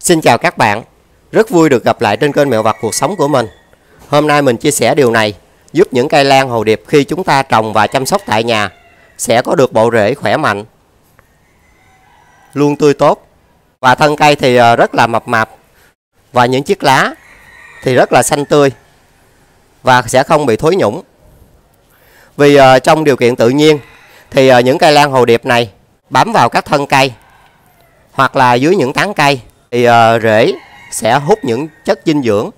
Xin chào các bạn, rất vui được gặp lại trên kênh Mẹo Vặt Cuộc Sống của mình. Hôm nay mình chia sẻ điều này giúp những cây lan hồ điệp khi chúng ta trồng và chăm sóc tại nhà sẽ có được bộ rễ khỏe mạnh, luôn tươi tốt, và thân cây thì rất là mập mạp, và những chiếc lá thì rất là xanh tươi và sẽ không bị thối nhũng. Vì trong điều kiện tự nhiên thì những cây lan hồ điệp này bám vào các thân cây hoặc là dưới những tán cây thì rễ sẽ hút những chất dinh dưỡng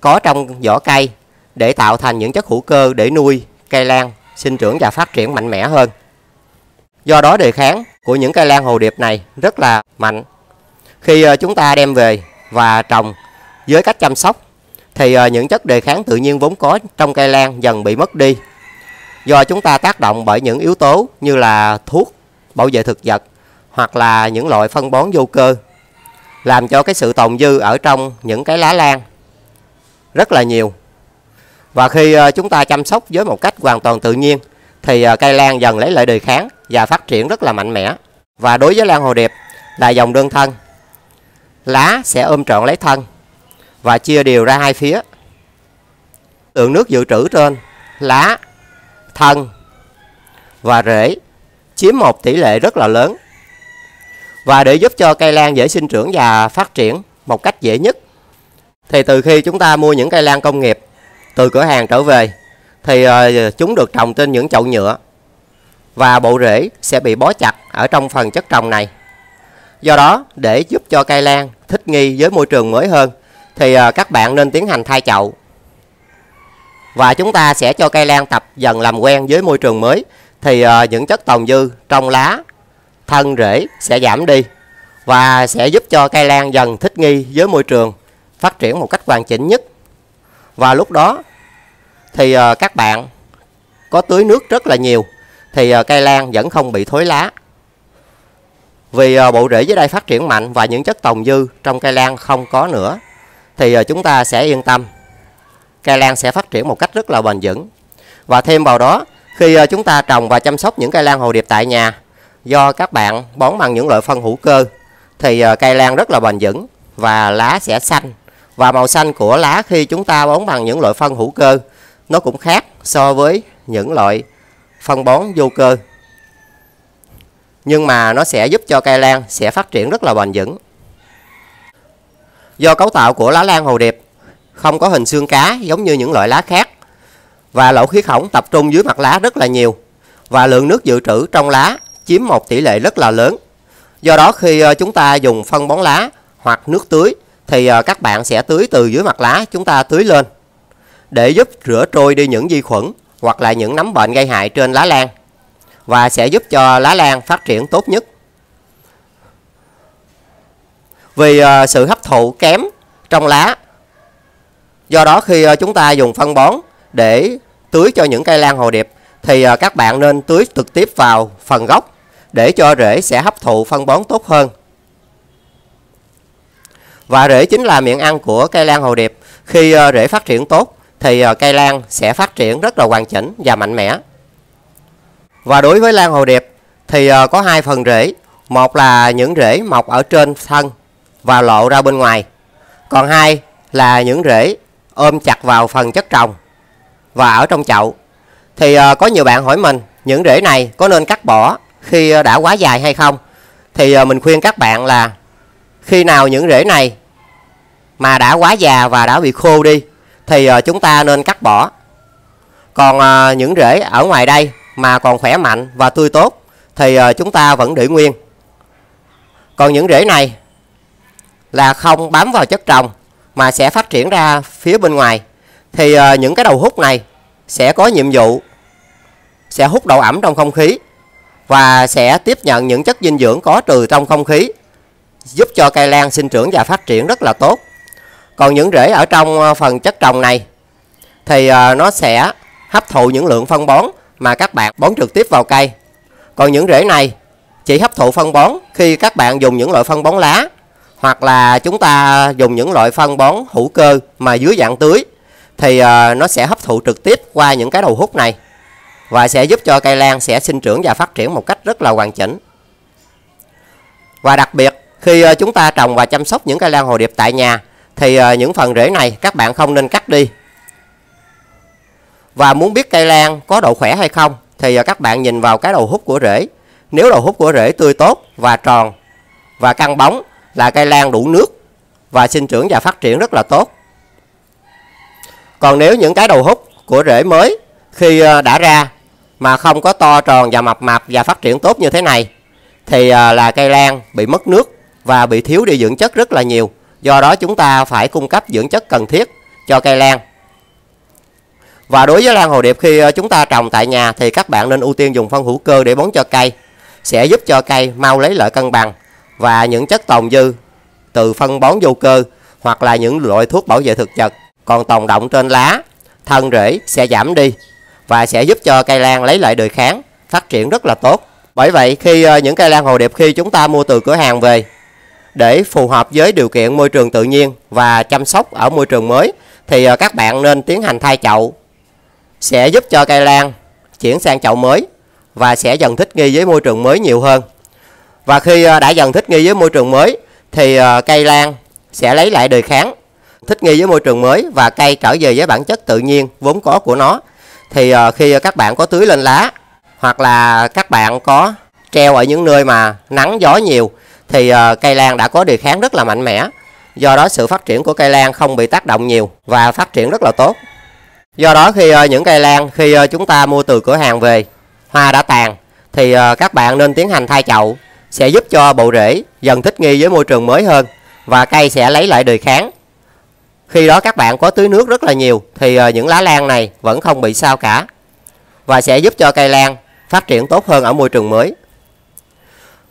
có trong vỏ cây để tạo thành những chất hữu cơ để nuôi cây lan sinh trưởng và phát triển mạnh mẽ hơn. Do đó đề kháng của những cây lan hồ điệp này rất là mạnh. Khi chúng ta đem về và trồng với cách chăm sóc thì những chất đề kháng tự nhiên vốn có trong cây lan dần bị mất đi, do chúng ta tác động bởi những yếu tố như là thuốc bảo vệ thực vật hoặc là những loại phân bón vô cơ, làm cho cái sự tồn dư ở trong những cái lá lan rất là nhiều. Và khi chúng ta chăm sóc với một cách hoàn toàn tự nhiên thì cây lan dần lấy lại đề kháng và phát triển rất là mạnh mẽ. Và đối với lan hồ điệp là dòng đơn thân, lá sẽ ôm trọn lấy thân và chia đều ra hai phía. Lượng nước dự trữ trên lá, thân và rễ chiếm một tỷ lệ rất là lớn. Và để giúp cho cây lan dễ sinh trưởng và phát triển một cách dễ nhất thì từ khi chúng ta mua những cây lan công nghiệp từ cửa hàng trở về thì chúng được trồng trên những chậu nhựa và bộ rễ sẽ bị bó chặt ở trong phần chất trồng này. Do đó để giúp cho cây lan thích nghi với môi trường mới hơn thì các bạn nên tiến hành thay chậu. Và chúng ta sẽ cho cây lan tập dần làm quen với môi trường mới thì những chất tồn dư trong lá, thân, rễ sẽ giảm đi và sẽ giúp cho cây lan dần thích nghi với môi trường, phát triển một cách hoàn chỉnh nhất. Và lúc đó thì các bạn có tưới nước rất là nhiều thì cây lan vẫn không bị thối lá. Vì bộ rễ dưới đây phát triển mạnh và những chất tồn dư trong cây lan không có nữa thì chúng ta sẽ yên tâm, cây lan sẽ phát triển một cách rất là bền vững. Và thêm vào đó, khi chúng ta trồng và chăm sóc những cây lan hồ điệp tại nhà, do các bạn bón bằng những loại phân hữu cơ thì cây lan rất là bền vững và lá sẽ xanh. Và màu xanh của lá khi chúng ta bón bằng những loại phân hữu cơ nó cũng khác so với những loại phân bón vô cơ, nhưng mà nó sẽ giúp cho cây lan sẽ phát triển rất là bền vững. Do cấu tạo của lá lan hồ điệp không có hình xương cá giống như những loại lá khác, và lỗ khí khổng tập trung dưới mặt lá rất là nhiều, và lượng nước dự trữ trong lá chiếm một tỷ lệ rất là lớn. Do đó khi chúng ta dùng phân bón lá hoặc nước tưới thì các bạn sẽ tưới từ dưới mặt lá chúng ta tưới lên để giúp rửa trôi đi những vi khuẩn hoặc là những nấm bệnh gây hại trên lá lan, và sẽ giúp cho lá lan phát triển tốt nhất. Vì sự hấp thụ kém trong lá, do đó khi chúng ta dùng phân bón để tưới cho những cây lan hồ điệp thì các bạn nên tưới trực tiếp vào phần gốc để cho rễ sẽ hấp thụ phân bón tốt hơn. Và rễ chính là miệng ăn của cây lan hồ điệp. Khi rễ phát triển tốt thì cây lan sẽ phát triển rất là hoàn chỉnh và mạnh mẽ. Và đối với lan hồ điệp thì có hai phần rễ. Một là những rễ mọc ở trên thân và lộ ra bên ngoài. Còn hai là những rễ ôm chặt vào phần chất trồng và ở trong chậu. Thì có nhiều bạn hỏi mình những rễ này có nên cắt bỏ khi đã quá dài hay không. Thì mình khuyên các bạn là khi nào những rễ này mà đã quá già và đã bị khô đi thì chúng ta nên cắt bỏ. Còn những rễ ở ngoài đây mà còn khỏe mạnh và tươi tốt thì chúng ta vẫn để nguyên. Còn những rễ này là không bám vào chất trồng mà sẽ phát triển ra phía bên ngoài thì những cái đầu hút này sẽ có nhiệm vụ sẽ hút độ ẩm trong không khí và sẽ tiếp nhận những chất dinh dưỡng có từ trong không khí, giúp cho cây lan sinh trưởng và phát triển rất là tốt. Còn những rễ ở trong phần chất trồng này thì nó sẽ hấp thụ những lượng phân bón mà các bạn bón trực tiếp vào cây. Còn những rễ này chỉ hấp thụ phân bón khi các bạn dùng những loại phân bón lá hoặc là chúng ta dùng những loại phân bón hữu cơ mà dưới dạng tưới thì nó sẽ hấp thụ trực tiếp qua những cái đầu hút này và sẽ giúp cho cây lan sẽ sinh trưởng và phát triển một cách rất là hoàn chỉnh. Và đặc biệt khi chúng ta trồng và chăm sóc những cây lan hồ điệp tại nhà thì những phần rễ này các bạn không nên cắt đi. Và muốn biết cây lan có độ khỏe hay không thì các bạn nhìn vào cái đầu hút của rễ. Nếu đầu hút của rễ tươi tốt và tròn và căng bóng là cây lan đủ nước và sinh trưởng và phát triển rất là tốt. Còn nếu những cái đầu hút của rễ mới khi đã ra mà không có to tròn và mập mạp và phát triển tốt như thế này thì là cây lan bị mất nước và bị thiếu đi dưỡng chất rất là nhiều. Do đó chúng ta phải cung cấp dưỡng chất cần thiết cho cây lan. Và đối với lan hồ điệp khi chúng ta trồng tại nhà thì các bạn nên ưu tiên dùng phân hữu cơ để bón cho cây, sẽ giúp cho cây mau lấy lại cân bằng, và những chất tồn dư từ phân bón vô cơ hoặc là những loại thuốc bảo vệ thực vật còn tồn đọng trên lá, thân rễ sẽ giảm đi và sẽ giúp cho cây lan lấy lại đời kháng, phát triển rất là tốt. Bởi vậy khi những cây lan hồ điệp khi chúng ta mua từ cửa hàng về để phù hợp với điều kiện môi trường tự nhiên và chăm sóc ở môi trường mới thì các bạn nên tiến hành thay chậu, sẽ giúp cho cây lan chuyển sang chậu mới và sẽ dần thích nghi với môi trường mới nhiều hơn. Và khi đã dần thích nghi với môi trường mới thì cây lan sẽ lấy lại đời kháng, thích nghi với môi trường mới và cây trở về với bản chất tự nhiên vốn có của nó. Thì khi các bạn có tưới lên lá hoặc là các bạn có treo ở những nơi mà nắng gió nhiều thì cây lan đã có đề kháng rất là mạnh mẽ. Do đó sự phát triển của cây lan không bị tác động nhiều và phát triển rất là tốt. Do đó khi những cây lan khi chúng ta mua từ cửa hàng về, hoa đã tàn thì các bạn nên tiến hành thay chậu, sẽ giúp cho bộ rễ dần thích nghi với môi trường mới hơn và cây sẽ lấy lại đời kháng. Khi đó các bạn có tưới nước rất là nhiều thì những lá lan này vẫn không bị sao cả và sẽ giúp cho cây lan phát triển tốt hơn ở môi trường mới.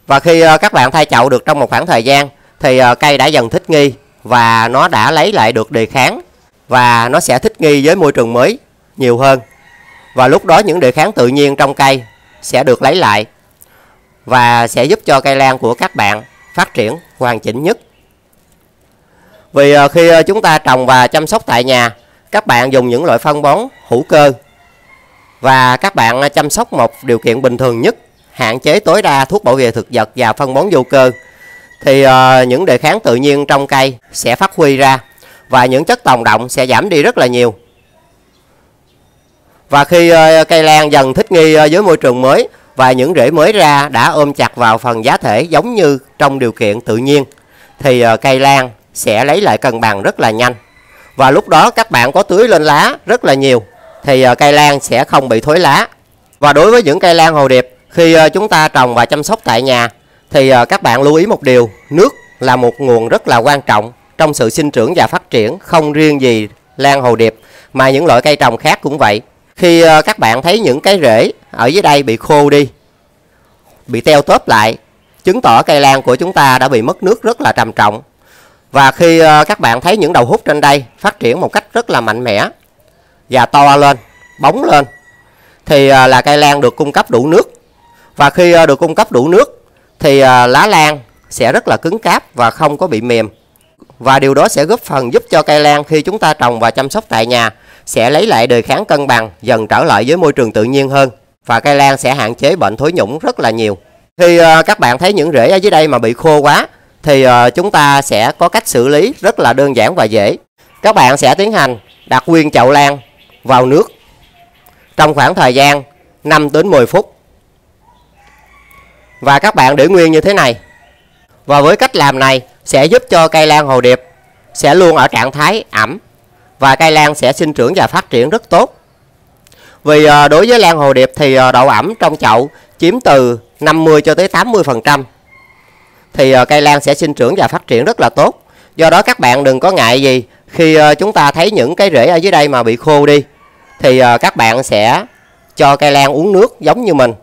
Và khi các bạn thay chậu được trong một khoảng thời gian thì cây đã dần thích nghi và nó đã lấy lại được đề kháng và nó sẽ thích nghi với môi trường mới nhiều hơn. Và lúc đó những đề kháng tự nhiên trong cây sẽ được lấy lại và sẽ giúp cho cây lan của các bạn phát triển hoàn chỉnh nhất. Vì khi chúng ta trồng và chăm sóc tại nhà, các bạn dùng những loại phân bón hữu cơ và các bạn chăm sóc một điều kiện bình thường nhất, hạn chế tối đa thuốc bảo vệ thực vật và phân bón vô cơ thì những đề kháng tự nhiên trong cây sẽ phát huy ra và những chất tồn đọng sẽ giảm đi rất là nhiều. Và khi cây lan dần thích nghi với môi trường mới và những rễ mới ra đã ôm chặt vào phần giá thể giống như trong điều kiện tự nhiên thì cây lan sẽ lấy lại cân bằng rất là nhanh. Và lúc đó các bạn có tưới lên lá rất là nhiều thì cây lan sẽ không bị thối lá. Và đối với những cây lan hồ điệp khi chúng ta trồng và chăm sóc tại nhà thì các bạn lưu ý một điều, nước là một nguồn rất là quan trọng trong sự sinh trưởng và phát triển, không riêng gì lan hồ điệp mà những loại cây trồng khác cũng vậy. Khi các bạn thấy những cái rễ ở dưới đây bị khô đi, bị teo tóp lại, chứng tỏ cây lan của chúng ta đã bị mất nước rất là trầm trọng. Và khi các bạn thấy những đầu hút trên đây phát triển một cách rất là mạnh mẽ và to lên, bóng lên thì là cây lan được cung cấp đủ nước. Và khi được cung cấp đủ nước thì lá lan sẽ rất là cứng cáp và không có bị mềm. Và điều đó sẽ góp phần giúp cho cây lan khi chúng ta trồng và chăm sóc tại nhà sẽ lấy lại đề kháng cân bằng, dần trở lại với môi trường tự nhiên hơn. Và cây lan sẽ hạn chế bệnh thối nhũng rất là nhiều. Khi các bạn thấy những rễ ở dưới đây mà bị khô quá thì chúng ta sẽ có cách xử lý rất là đơn giản và dễ. Các bạn sẽ tiến hành đặt nguyên chậu lan vào nước trong khoảng thời gian 5 đến 10 phút. Và các bạn để nguyên như thế này. Và với cách làm này sẽ giúp cho cây lan hồ điệp sẽ luôn ở trạng thái ẩm và cây lan sẽ sinh trưởng và phát triển rất tốt. Vì đối với lan hồ điệp thì độ ẩm trong chậu chiếm từ 50 cho tới 80%. Thì cây lan sẽ sinh trưởng và phát triển rất là tốt. Do đó các bạn đừng có ngại gì khi chúng ta thấy những cái rễ ở dưới đây mà bị khô đi thì các bạn sẽ cho cây lan uống nước giống như mình.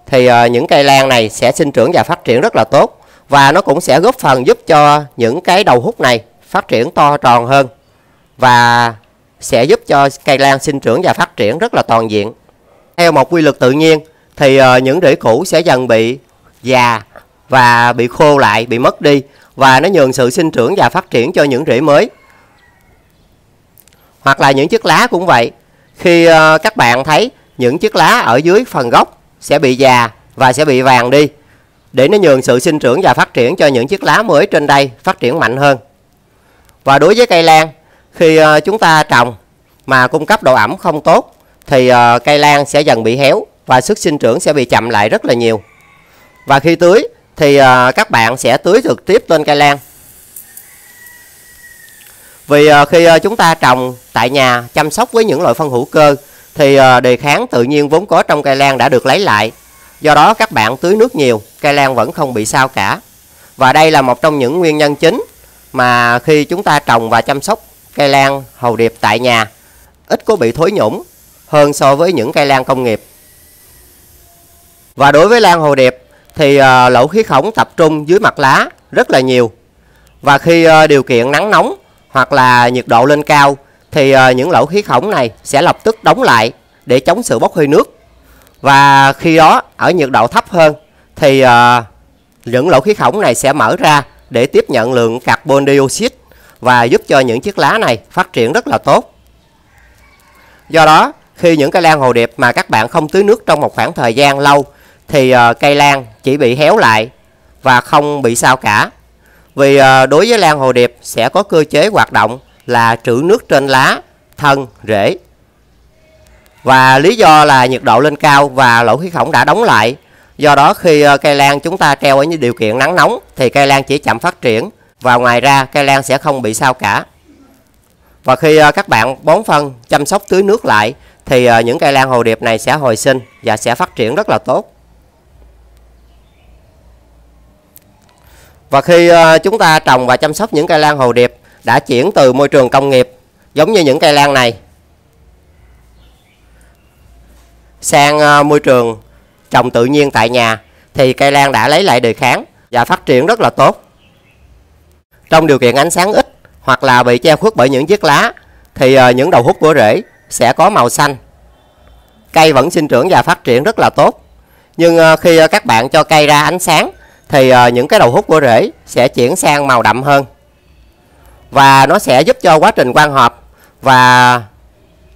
Thì những cây lan này sẽ sinh trưởng và phát triển rất là tốt. Và nó cũng sẽ góp phần giúp cho những cái đầu hút này phát triển to tròn hơn và sẽ giúp cho cây lan sinh trưởng và phát triển rất là toàn diện. Theo một quy luật tự nhiên thì những rễ cũ sẽ dần bị già và bị khô lại, bị mất đi và nó nhường sự sinh trưởng và phát triển cho những rễ mới. Hoặc là những chiếc lá cũng vậy. Khi các bạn thấy những chiếc lá ở dưới phần gốc sẽ bị già và sẽ bị vàng đi, để nó nhường sự sinh trưởng và phát triển cho những chiếc lá mới trên đây phát triển mạnh hơn. Và đối với cây lan, khi chúng ta trồng mà cung cấp độ ẩm không tốt thì cây lan sẽ dần bị héo và sức sinh trưởng sẽ bị chậm lại rất là nhiều. Và khi tưới thì các bạn sẽ tưới trực tiếp lên cây lan. Vì khi chúng ta trồng tại nhà, chăm sóc với những loại phân hữu cơ thì đề kháng tự nhiên vốn có trong cây lan đã được lấy lại. Do đó các bạn tưới nước nhiều, cây lan vẫn không bị sao cả. Và đây là một trong những nguyên nhân chính mà khi chúng ta trồng và chăm sóc cây lan hồ điệp tại nhà ít có bị thối nhũng hơn so với những cây lan công nghiệp. Và đối với lan hồ điệp thì lỗ khí khổng tập trung dưới mặt lá rất là nhiều. Và khi điều kiện nắng nóng hoặc là nhiệt độ lên cao thì những lỗ khí khổng này sẽ lập tức đóng lại để chống sự bốc hơi nước. Và khi đó ở nhiệt độ thấp hơn thì những lỗ khí khổng này sẽ mở ra để tiếp nhận lượng carbon dioxide và giúp cho những chiếc lá này phát triển rất là tốt. Do đó khi những cây lan hồ điệp mà các bạn không tưới nước trong một khoảng thời gian lâu thì cây lan chỉ bị héo lại và không bị sao cả. Vì đối với lan hồ điệp sẽ có cơ chế hoạt động là trữ nước trên lá, thân, rễ. Và lý do là nhiệt độ lên cao và lỗ khí khổng đã đóng lại. Do đó khi cây lan chúng ta treo ở những điều kiện nắng nóng thì cây lan chỉ chậm phát triển. Và ngoài ra cây lan sẽ không bị sao cả. Và khi các bạn bón phân, chăm sóc tưới nước lại thì những cây lan hồ điệp này sẽ hồi sinh và sẽ phát triển rất là tốt. Và khi chúng ta trồng và chăm sóc những cây lan hồ điệp đã chuyển từ môi trường công nghiệp giống như những cây lan này sang môi trường trồng tự nhiên tại nhà thì cây lan đã lấy lại đề kháng và phát triển rất là tốt. Trong điều kiện ánh sáng ít hoặc là bị che khuất bởi những chiếc lá thì những đầu hút của rễ sẽ có màu xanh. Cây vẫn sinh trưởng và phát triển rất là tốt. Nhưng khi các bạn cho cây ra ánh sáng thì những cái đầu hút của rễ sẽ chuyển sang màu đậm hơn. Và nó sẽ giúp cho quá trình quang hợp và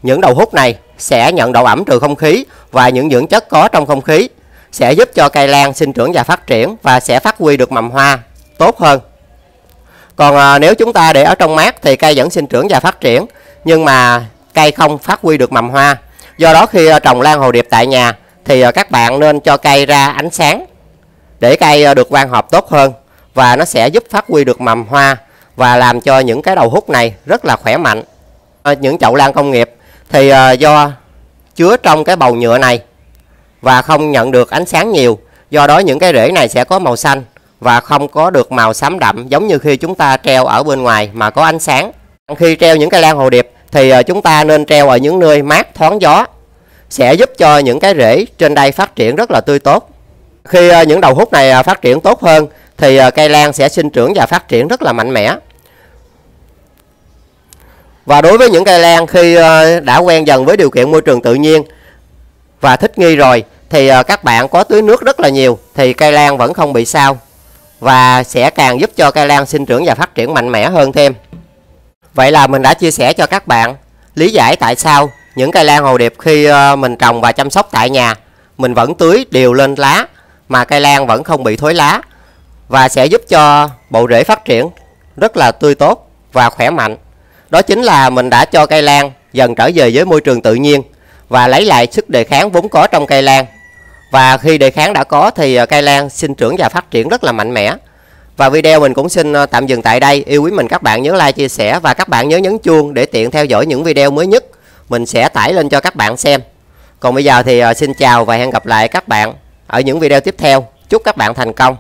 những đầu hút này sẽ nhận độ ẩm từ không khí và những dưỡng chất có trong không khí sẽ giúp cho cây lan sinh trưởng và phát triển và sẽ phát huy được mầm hoa tốt hơn. Còn nếu chúng ta để ở trong mát thì cây vẫn sinh trưởng và phát triển nhưng mà cây không phát huy được mầm hoa. Do đó khi trồng lan hồ điệp tại nhà thì các bạn nên cho cây ra ánh sáng để cây được quang hợp tốt hơn và nó sẽ giúp phát huy được mầm hoa và làm cho những cái đầu hút này rất là khỏe mạnh. Những chậu lan công nghiệp thì do chứa trong cái bầu nhựa này và không nhận được ánh sáng nhiều, do đó những cái rễ này sẽ có màu xanh và không có được màu xám đậm giống như khi chúng ta treo ở bên ngoài mà có ánh sáng. Khi treo những cây lan hồ điệp thì chúng ta nên treo ở những nơi mát thoáng gió, sẽ giúp cho những cái rễ trên đây phát triển rất là tươi tốt. Khi những đầu hút này phát triển tốt hơn thì cây lan sẽ sinh trưởng và phát triển rất là mạnh mẽ. Và đối với những cây lan khi đã quen dần với điều kiện môi trường tự nhiên và thích nghi rồi thì các bạn có tưới nước rất là nhiều thì cây lan vẫn không bị sao và sẽ càng giúp cho cây lan sinh trưởng và phát triển mạnh mẽ hơn thêm. Vậy là mình đã chia sẻ cho các bạn lý giải tại sao những cây lan hồ điệp khi mình trồng và chăm sóc tại nhà mình vẫn tưới đều lên lá mà cây lan vẫn không bị thối lá và sẽ giúp cho bộ rễ phát triển rất là tươi tốt và khỏe mạnh. Đó chính là mình đã cho cây lan dần trở về với môi trường tự nhiên và lấy lại sức đề kháng vốn có trong cây lan. Và khi đề kháng đã có thì cây lan sinh trưởng và phát triển rất là mạnh mẽ. Và video mình cũng xin tạm dừng tại đây. Yêu quý mình các bạn nhớ like, chia sẻ và các bạn nhớ nhấn chuông để tiện theo dõi những video mới nhất mình sẽ tải lên cho các bạn xem. Còn bây giờ thì xin chào và hẹn gặp lại các bạn ở những video tiếp theo. Chúc các bạn thành công.